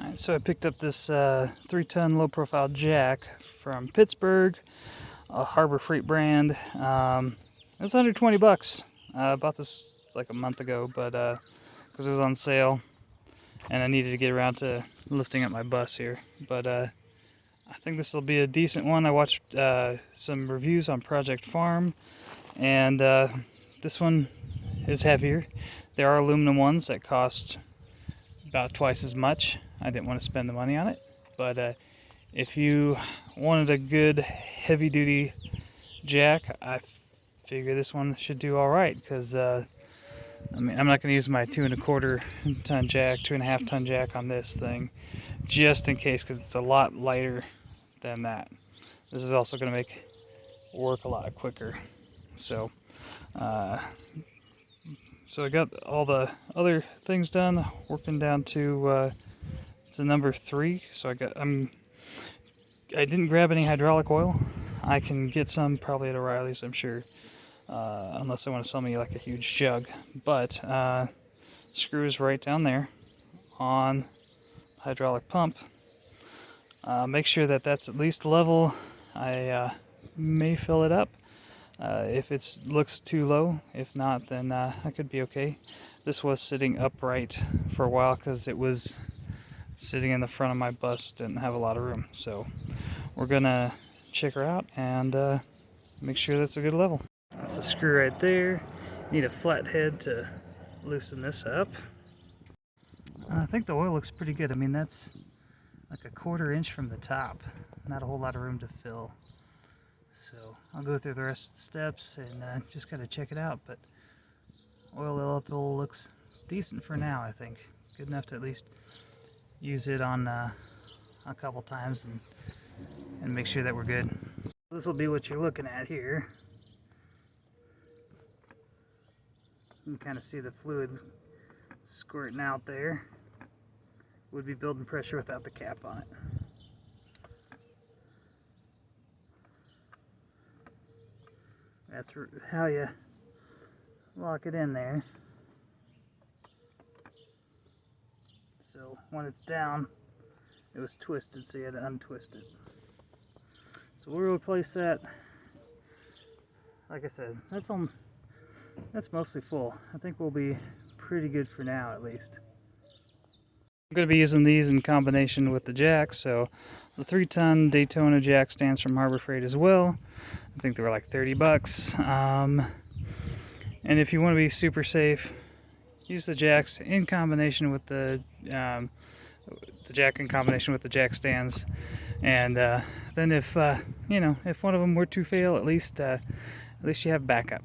Alright, so I picked up this 3-ton low-profile jack from Pittsburgh, a Harbor Freight brand. It's under 20 bucks. I bought this like a month ago, but because it was on sale, and I needed to get around to lifting up my bus here. But I think this will be a decent one. I watched some reviews on Project Farm, and this one is heavier. There are aluminum ones that cost about twice as much. I didn't want to spend the money on it, but if you wanted a good heavy-duty jack, I figure this one should do all right. Because I mean, I'm not going to use my 2.25 ton jack, 2.5 ton jack on this thing, just in case, because it's a lot lighter than that. This is also going to make work a lot quicker. So I got all the other things done, working down to number 3. So I didn't grab any hydraulic oil. I can get some probably at O'Reilly's, I'm sure, unless they want to sell me like a huge jug. But screws right down there on the hydraulic pump. Make sure that that's at least level. I may fill it up if it looks too low. If not, then I could be okay. This was sitting upright for a while because it was sitting in the front of my bus, didn't have a lot of room. So we're gonna check her out and make sure that's a good level. That's a screw right there. Need a flat head to loosen this up. I think the oil looks pretty good. I mean, that's like a 1/4 inch from the top. Not a whole lot of room to fill. So I'll go through the rest of the steps and just gotta check it out. But oil level looks decent for now, I think. Good enough to at least use it on a couple times and make sure that we're good. This will be what you're looking at here. You can kind of see the fluid squirting out there. Would be building pressure without the cap on it. That's how you lock it in there. So when it's down, it was twisted, so you had to untwist it. So we'll replace that. Like I said, that's mostly full. I think we'll be pretty good for now, at least. I'm going to be using these in combination with the jack. So the 3-ton Daytona jack stands from Harbor Freight as well. I think they were like 30 bucks. And if you want to be super safe, use the jacks in combination with the jack in combination with the jack stands. And then if if one of them were to fail, at least you have backup.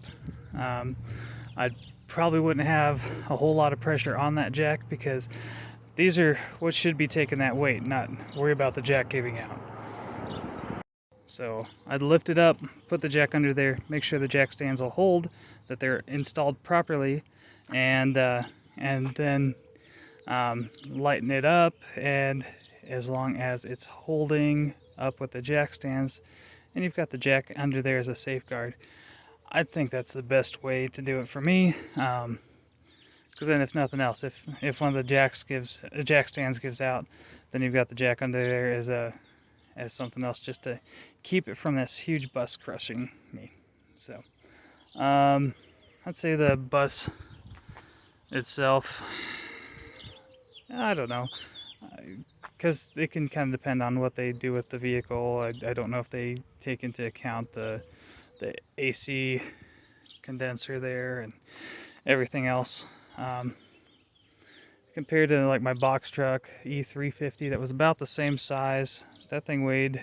I probably wouldn't have a whole lot of pressure on that jack because these are what should be taking that weight, not worry about the jack giving out. So I'd lift it up, put the jack under there, make sure the jack stands will hold, that they're installed properly, and then lighten it up. And as long as it's holding up with the jack stands, and you've got the jack under there as a safeguard, I think that's the best way to do it for me. Because then, if nothing else, if one of the jack stands gives out, then you've got the jack under there as something else just to keep it from this huge bus crushing me. So I'd say the bus itself, I don't know, because it can kind of depend on what they do with the vehicle. I don't know if they take into account the AC condenser there and everything else. Compared to like my box truck E350 that was about the same size, that thing weighed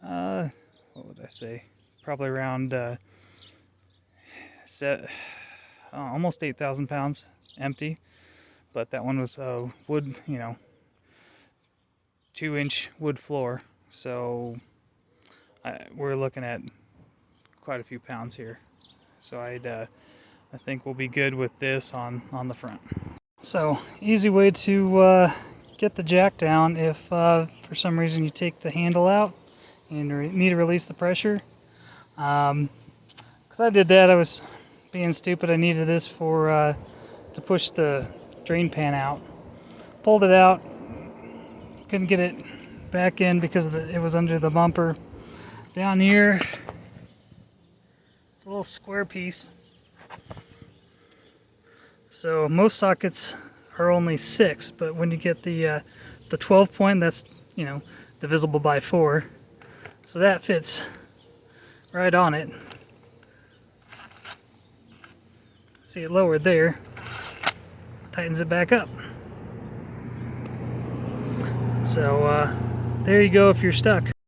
what would I say, probably around almost 8,000 pounds empty. But that one was wood, 2-inch wood floor, so we're looking at quite a few pounds here. So I think we'll be good with this on the front. So easy way to get the jack down if for some reason you take the handle out and need to release the pressure. Because I did that, I was being stupid. I needed this to push the drain pan out. Pulled it out, couldn't get it back in because it was under the bumper. Down here, it's a little square piece. So most sockets are only 6, but when you get the 12 point, that's, you know, divisible by 4. So that fits right on it. See it lowered there. Tightens it back up. So there you go if you're stuck.